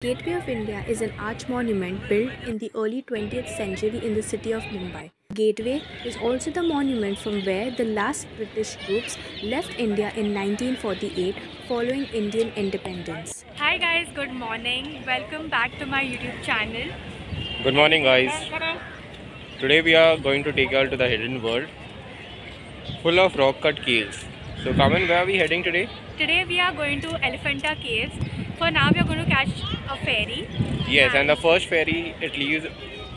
Gateway of India is an arch monument built in the early 20th century in the city of Mumbai. Gateway is also the monument from where the last British troops left India in 1948 following Indian independence. Hi guys, good morning. Welcome back to my YouTube channel. Good morning, guys. Today we are going to take you all to the hidden world full of rock cut caves. So Kaman, where are we heading today? Today we are going to Elephanta Caves. For now we are going to catch a ferry. Yes, and the first ferry, it leaves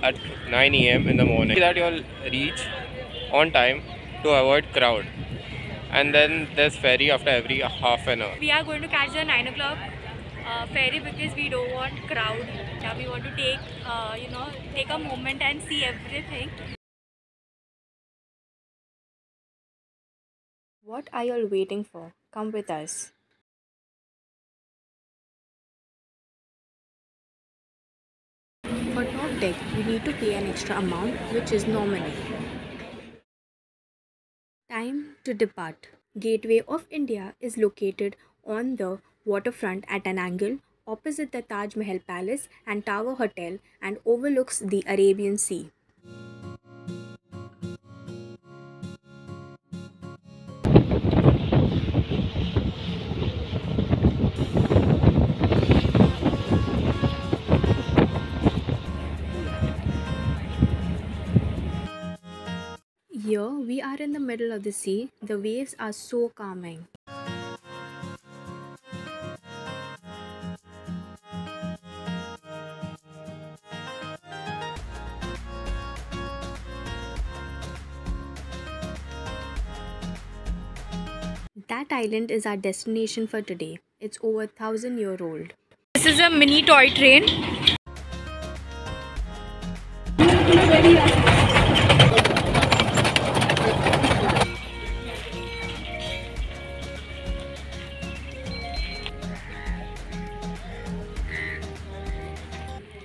at 9 a.m. in the morning. That you all reach on time to avoid crowd. And then there's ferry after every half an hour. We are going to catch the 9 o'clock ferry because we don't want crowd. Yeah, we want to take a moment and see everything. What are you all waiting for? Come with us. For top deck, you need to pay an extra amount, which is nominal. Time to depart. Gateway of India is located on the waterfront at an angle opposite the Taj Mahal Palace and Tower Hotel and overlooks the Arabian Sea. Here we are in the middle of the sea. The waves are so calming. That island is our destination for today. It's over 1,000-year-old. This is a mini toy train.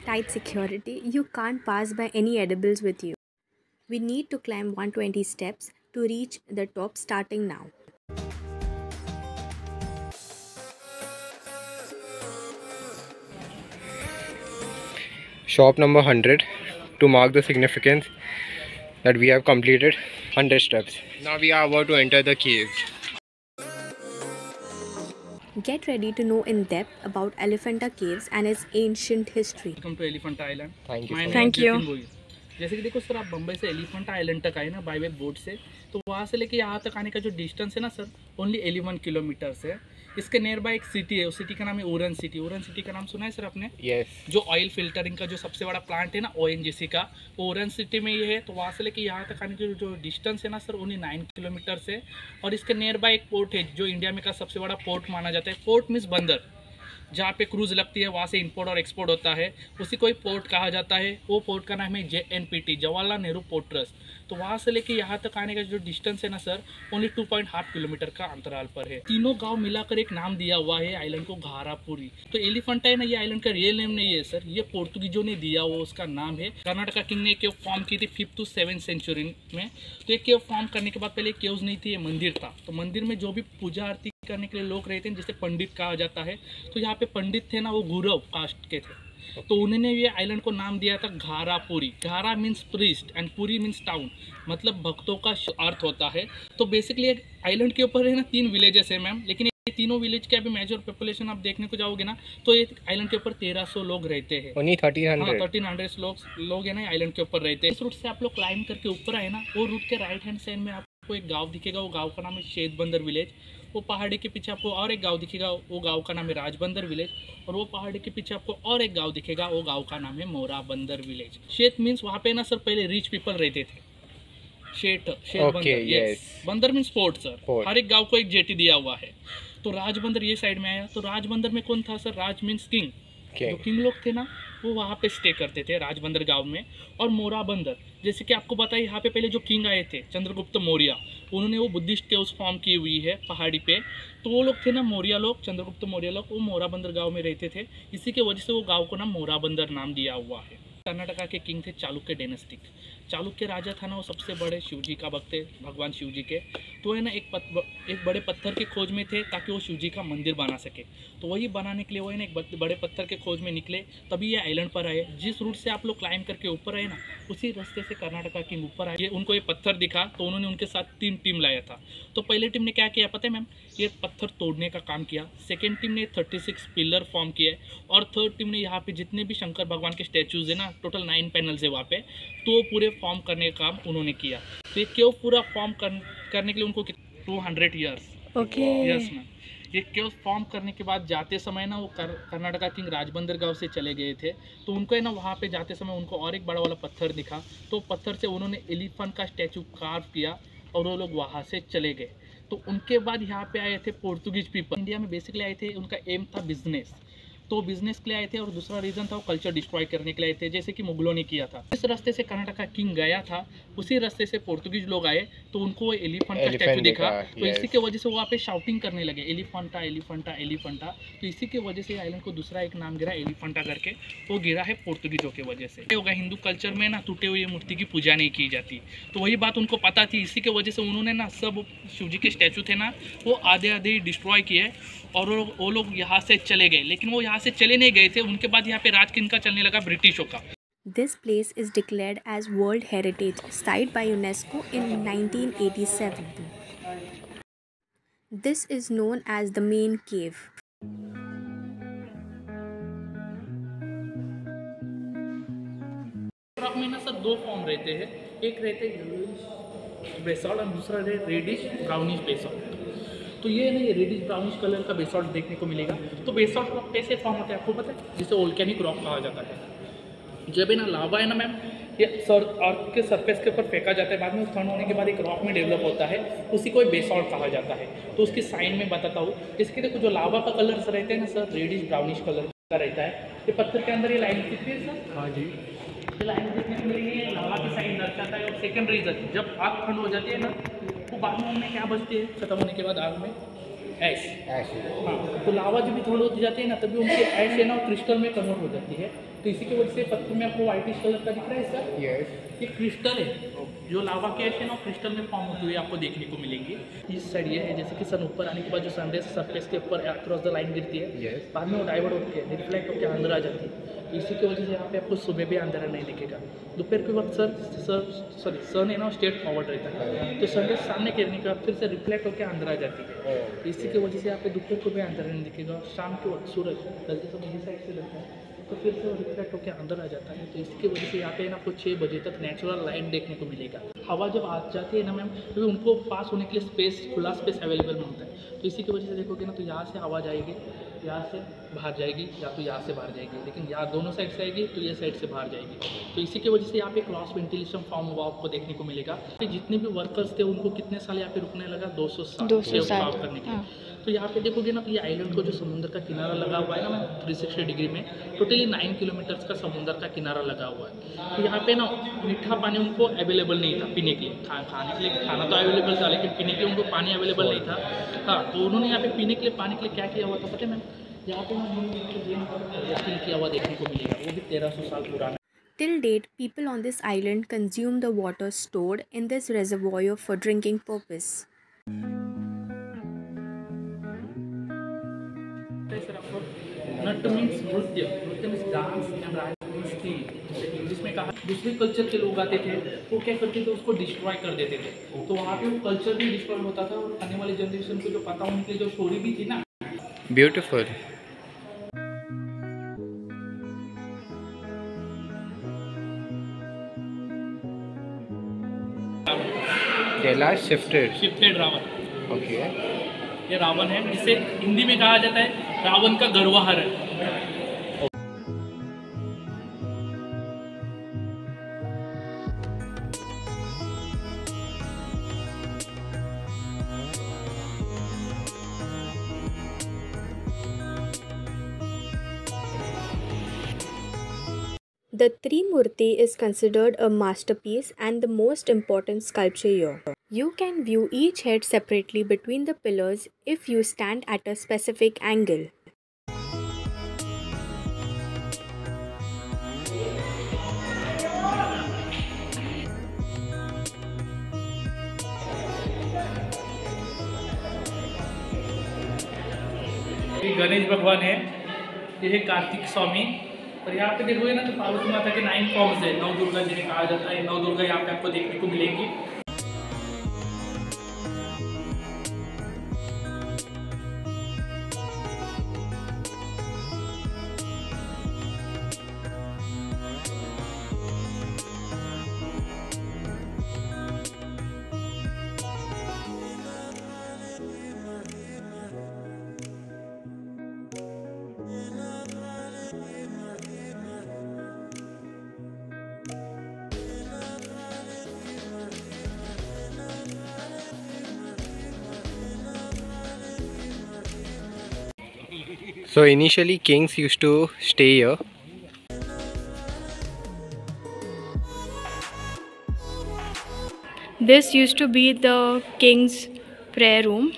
Tight security, you can't pass by any edibles with you. We need to climb 120 steps to reach the top starting now. Shop number 100 to mark the significance that we have completed 100 steps. Now we are about to enter the cave. Get ready to know in depth about Elephanta Caves and its ancient history. Welcome to Elephant Island. Thank you. My name Thank is you. Jitin Boyi. जैसे कि देखो sir, आप बम्बई से Elephanta island तक आए ना by way boat से, तो वहाँ से लेके यहाँ तक आने का जो डिस्टेंस है ना सर, ओनली 11 किलोमीटर्स है। इसके नियर बाय एक सिटी है, उस सिटी का नाम है ओरन सिटी। ओरन सिटी का नाम सुना है सर आपने? Yes. जो ऑयल फिल्टरिंग का जो सबसे बड़ा प्लांट है ना ONGC का, ओरन सिटी में ये है। तो वहाँ से लेके यहाँ तक आने की जो डिस्टेंस है ना सर, ओनली 9 किलोमीटर्स है। और इसके नियर बाय एक पोर्ट है जो इंडिया में का सबसे बड़ा पोर्ट माना जाता है। पोर्ट मीन्स बंदर, जहाँ पे क्रूज लगती है, वहाँ से इंपोर्ट और एक्सपोर्ट होता है, उसी को ही पोर्ट कहा जाता है। वो पोर्ट का नाम है JNPT, Jawaharlal Nehru port trust. तो वहाँ से लेके यहाँ तक आने का जो डिस्टेंस है ना सर, ओनली 2.5 किलोमीटर का अंतराल पर है। तीनों गांव मिलाकर एक नाम दिया हुआ है आइलैंड को, घारापुरी। तो एलिफेंटा है ना, ये आइलैंड का रियल नेम नहीं है सर, ये पोर्तुगीजों ने दिया हुआ उसका नाम है। कर्नाटका किंग ने केव फॉर्म की थी 5th to 7th सेंचुरी में। तो ये केव फॉर्म करने के बाद पहले केव्स नहीं थी, ये मंदिर था। तो मंदिर में जो भी पूजा आरती करने के लिए लोग रहते हैं, जिसे पंडित कहा जाता है। तो यहाँ पे पंडित थे ना, वो गौरव कास्ट के थे। तो उन्होंने ये आइलैंड को नाम दिया था घारापुरी। घारा means priest and Puri means town, मतलब भक्तों का अर्थ होता है। तो बेसिकली आइलैंड के ऊपर है ना 3 विलेजेस है मैम, लेकिन ये तीनों विलेज के अभी मेजर पॉपुलेशन आप देखने को जाओगे ना, तो ये आइलैंड के ऊपर 1300 लोग रहते हैं। Only 1300. 1300 लोग है ना आइलैंड के ऊपर रहते हैं। इस रूट से आप लोग क्लाइम करके ऊपर आए ना, वो रूट के राइट हैंड साइड में आपको एक गाँव दिखेगा। वो गाँव का नाम है शेद बंदर विलेज। वो पहाड़ी के पीछे आपको और एक गांव दिखेगा, वो गांव का नाम है राजबंदर विलेज। और वो पहाड़ी के पीछे आपको और एक गांव दिखेगा, वो गांव का नाम है मोराबंदर विलेज। शेत मीन्स वहाँ पे ना सर पहले रिच पीपल रहते थे। शेत बंदर, यस। बंदर मीन्स पोर्ट सर। हर एक गांव को एक जेटी दिया हुआ है। तो राजबंदर ये साइड में आया। तो राजबंदर में कौन था सर? राज मीन्स किंग। जो किंग लोग थे ना, वो वहाँ पे स्टे करते थे राजबंदर गांव में। और मोराबंदर, जैसे कि आपको पता है, यहाँ पे पहले जो किंग आए थे चंद्रगुप्त मौर्य, उन्होंने वो बुद्धिस्ट केव्स फॉर्म की हुई है पहाड़ी पे। तो वो लोग थे ना मौर्य लोग, चंद्रगुप्त मौर्य लोग, वो मोराबंदर गांव में रहते थे। इसी के वजह से वो गांव को ना मोराबंदर नाम दिया हुआ है। कर्नाटका के किंग थे चालुक्य डायनेस्टिक। चालुक्य राजा था ना, वो सबसे बड़े शिव जी का भक्त थे, भगवान शिव जी के। तो है ना एक बड़े पत्थर की खोज में थे ताकि वो शिव जी का मंदिर बना सके। तो वही बनाने के लिए वो है ना एक बड़े पत्थर के खोज में निकले, तभी ये आइलैंड पर आए। जिस रूट से आप लोग क्लाइंब करके ऊपर आए ना, उसी रास्ते से कर्नाटका किंग ऊपर आए। उनको ये पत्थर दिखा तो उन्होंने उनके साथ 3 टीम लाया था। तो पहले टीम ने क्या किया पता है मैम, ये पत्थर तोड़ने का काम किया। सेकेंड टीम ने 36 पिलर फॉर्म किए और थर्ड टीम ने यहाँ पे जितने भी शंकर भगवान के स्टैचूज है ना, टोटल 9 पैनल्स है वहाँ पे, तो वो पूरे फॉर्म करने का काम उन्होंने किया। तो ये केव पूरा फॉर्म करने के लिए उनको 200 ईयर्स। ओके। Yes ma'am. ये केव फॉर्म करने के बाद जाते समय ना वो कर्नाटका किंग राजबंदर गांव से चले गए थे। तो उनको है ना वहाँ पे जाते समय उनको और एक बड़ा वाला पत्थर दिखा, तो पत्थर से उन्होंने एलिफेंट का स्टैचू कार्व किया और वो लोग वहाँ से चले गए। तो उनके बाद यहाँ पे आए थे पोर्तुगीज पीपल। इंडिया में बेसिकली आए थे, उनका एम था बिजनेस, तो बिजनेस के लिए आए थे और दूसरा रीज़न था वो कल्चर डिस्ट्रॉय करने के लिए आए थे, जैसे कि मुगलों ने किया था। इस रास्ते से कर्नाटका किंग गया था, उसी रास्ते से पोर्तुगीज लोग आए तो उनको वो एलिफेंट का स्टैचू दिखा। तो इसी की वजह से वो वहाँ पे शाउटिंग करने लगे, एलिफेंटा एलिफेंटा एलिफेंटा। तो इसी की वजह से आइलैंड को दूसरा एक नाम गिरा एलिफेंटा करके, वो गिरा है पोर्तुगीजों की वजह से। होगा हिंदू कल्चर में ना टूटे हुए मूर्ति की पूजा नहीं की जाती, तो वही बात उनको पता थी। इसी की वजह से उन्होंने ना सब शिव जी के स्टैचू थे ना, वो आधे आधे डिस्ट्रॉय किए और वो लोग यहाँ से चले गए। लेकिन वो यहाँ से चले नहीं गए थे, उनके बाद यहाँ पे राज किनका चलने लगा, ब्रिटिशों का। This place is declared as World Heritage Site by UNESCO in 1987. This is known as the main cave. Rock में ना सर 2 फॉर्म रहते हैं, एक रहते हैं बेसॉल्ट और दूसरा रेडिश ब्राउनिश बेसॉल्ट। तो ये ना ये रेडिश ब्राउनिश कलर का बेसॉल्ट देखने को मिलेगा। तो बेसॉल्ट रॉक कैसे फॉर्म होता है आपको पता है, जिसे वोल्केनिक रॉक कहा जाता है। जब है ना लावा है ना मैम, ये अर्थ के सरफेस के ऊपर फेंका जाता है, बाद में ठंड होने के बाद एक रॉक में डेवलप होता है, उसी को बेसॉल्ट कहा जाता है। तो उसकी साइन में बताता हूँ। इसके देखो जो लावा का कलर रहता है ना सर, रेडिश ब्राउनिश कलर का रहता है। ये पत्थर के अंदर ये लाइन दिखती है सर, हाँ जी, ये लाइन देखने को मिलेगी, लावा की साइन दर्शाता है। और सेकेंड रीजन, जब आग ठंड हो जाती है ना, तो बाद में उनमें क्या बचती है खत्म होने के बाद, आग में ऐश। हाँ, तो लावा जब भी ठंड होती जाती है ना, तभी उनकी ऐश है ना वो क्रिस्टल में कन्वर्ट हो जाती है। तो इसी की वजह से पत्थर में आपको व्हाइटिश कलर का दिख रहा है सर। यस, ये क्रिस्टल है, जो लावा की ऐश है ना क्रिस्टल में फॉर्म होती हुई आपको देखने को मिलेंगी। इस साइड ये है, जैसे कि सन ऊपर आने के बाद जो सनराइज सरफेस के ऊपर अक्रॉस द लाइन गिरती है, बाद में वो डाइवर्ट होकर रिफ्लेक्ट होकर अंदर आ जाती है। तो इसी की वजह से यहाँ पे आपको सुबह भी अंधेरा नहीं दिखेगा। दोपहर के वक्त सन है ना स्ट्रेट फॉरवर्ड रहता है, तो सनराइज सामने गिरने के बाद फिर से रिफ्लेक्ट होकर अंदर आ जाती है। तो इसी की वजह से यहाँ पे दोपहर को भी अंधेरा नहीं दिखेगा। शाम के वक्त सूरज जल्दी से इसी साइड से लगता है, तो फिर से रिफ्लेक्ट होकर अंदर आ जाता है। तो इसकी वजह से यहाँ पे ना आपको 6 बजे तक नेचुरल लाइट देखने को मिलेगा। हवा जब आ जाती है ना मैम, तो उनको पास होने के लिए स्पेस, खुला स्पेस अवेलेबल होता है। तो इसी की वजह से देखोगे ना, तो यहाँ से हवा जाएगी, यहाँ से बाहर जाएगी, या तो यहाँ से बाहर जाएगी, लेकिन यहाँ दोनों साइड से आएगी तो ये साइड से बाहर जाएगी। तो इसी की वजह से यहाँ पे क्रॉस वेंटिलेशन फॉर्म हुआ आपको देखने को मिलेगा। तो जितने भी वर्कर्स थे उनको कितने साल यहाँ पे रुकने लगा, 200 साल करने के लिए। तो यहाँ पे देखोगे ना, तो ये आइलैंड को जो समुद्र का किनारा लगा हुआ है ना मैम, 360 डिग्री में टोटली 9 किलोमीटर्स का समुद्र का किनारा लगा हुआ है। तो यहाँ पे ना मीठा पानी उनको अवेलेबल नहीं था पीने के लिए, खाने के लिए खाना तो अवेलेबल था, लेकिन पीने के लिए उनको पानी अवेलेबल नहीं था। हाँ, तो उन्होंने यहाँ पे पीने के लिए पानी के लिए क्या किया हुआ था पता है मैम, यहाँ पे ना किया हुआ देखने को मिलेगा, वो भी 1300 साल पुराना। Till date, people on this island consume the water stored in this reservoir for drinking purpose. नट मीन्स नृत्य, नृत्य मीन्स डांस एंड राज मीन्स स्त्री। इंग्लिश में कहा दूसरे कल्चर के लोग आते थे, वो क्या करते थे, उसको डिस्ट्रॉय कर देते थे। तो वहाँ पे वो कल्चर भी डिस्ट्रॉय होता था और आने वाली जनरेशन को जो पता उनके जो स्टोरी भी थी ना। ब्यूटीफुल। शिफ्टेड रावण। ओके, ये रावण है, जिसे हिंदी में कहा जाता है रावण का गर्वहर है। The Trimurti is considered a masterpiece and the most important sculpture here. You can view each head separately between the pillars if you stand at a specific angle. Ganesh भगवान है, ये है कार्तिक स्वामी। और यहाँ पे देखोगे ना तो पार्वती माता के 9 फॉर्म्स है, 9 दुर्गा जिन्हें कहा जाता है। 9 दुर्गा यहाँ पे आपको देखने को मिलेंगी। So initially kings used to stay here. This used to be the king's prayer room.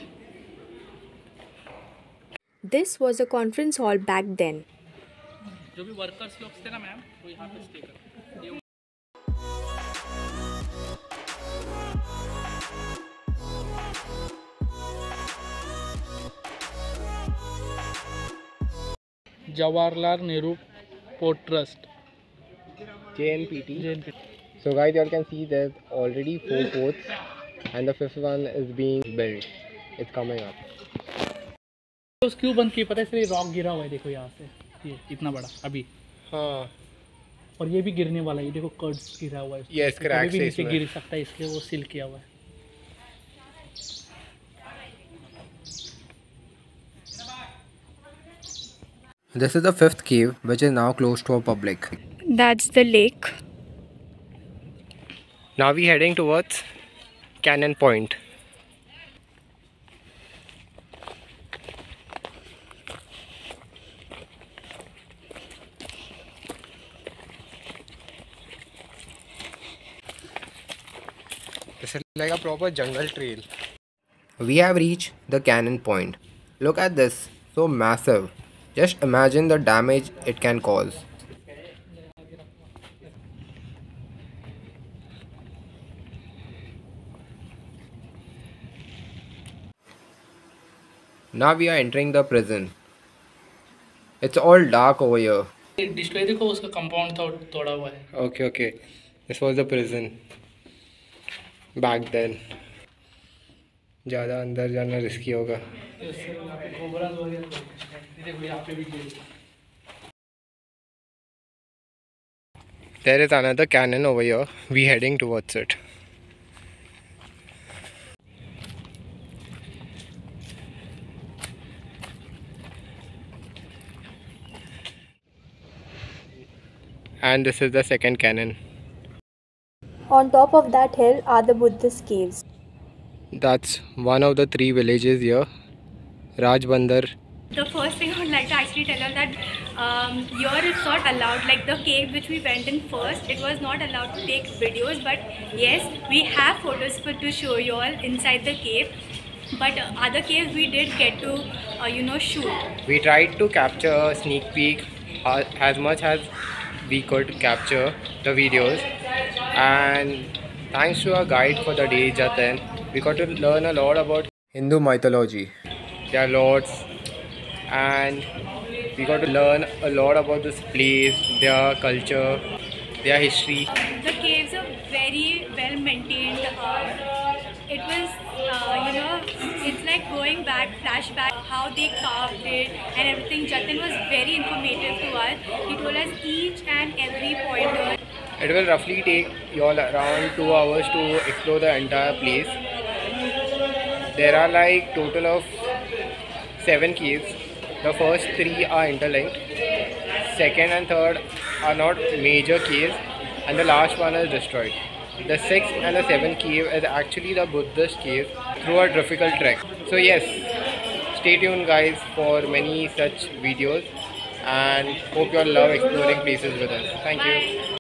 This was a conference hall back then. जो भी वर्कर्स लोग थे ना मैम, वो यहाँ पे स्टे करते थे। Jawaharlal Nehru Port Trust, JNPT. So guys, you all can see there's already 4 ports and the 5th one is being built. It's coming up. तो क्यों बंद की पता है? इसलिए रॉक गिरा हुआ है, देखो यहाँ से, ये इतना बड़ा अभी। हाँ। और ये भी गिरने वाला है, ये देखो कर्ड्स गिरा हुआ है। Yes, cracks भी है नीचे इसमें। गिर सकता है, इसलिए वो सील किया हुआ है। This is the 5th cave, which is now closed to the public. That's the lake. Now we heading towards Cannon Point. This is like a proper jungle trail. We have reached the Cannon Point. Look at this, so massive. Just imagine the damage it can cause. Now we are entering the prison. It's all dark over here. Display देखो, उसका compound तोड़ा हुआ है। Okay, okay. This was the prison back then. ज़्यादा अंदर जाना risky होगा. There is another cannon over here. We heading towards it. And this is the second cannon. On top of that hill are the Buddhist caves. That's one of the 3 villages here. Rajbandar. The first thing I would like to actually tell you that here it's not allowed, like the cave which we went in first, it was not allowed to take videos, but yes, we have photos to show you all inside the cave. But other caves we did get to shoot. We tried to capture a sneak peek as much as we could capture the videos, and thanks to our guide for the day, Jatin, we got to learn a lot about Hindu mythology, their lords, and we got to learn a lot about this place, their culture, their history. The caves are very well maintained. It was, it's like going back, flashback, how they carved it and everything. Jatin was very informative to us. He told us each and every pointer. It will roughly take you all around 2 hours to explore the entire place. There are like total of 7 caves. The first 3 are interlinked. Second and third are not major caves, and the last one is destroyed. The 6th and the 7th cave is actually the Buddhist cave through a difficult trek. So yes, stay tuned guys for many such videos, and hope you all love exploring places with us. Thank you. Bye.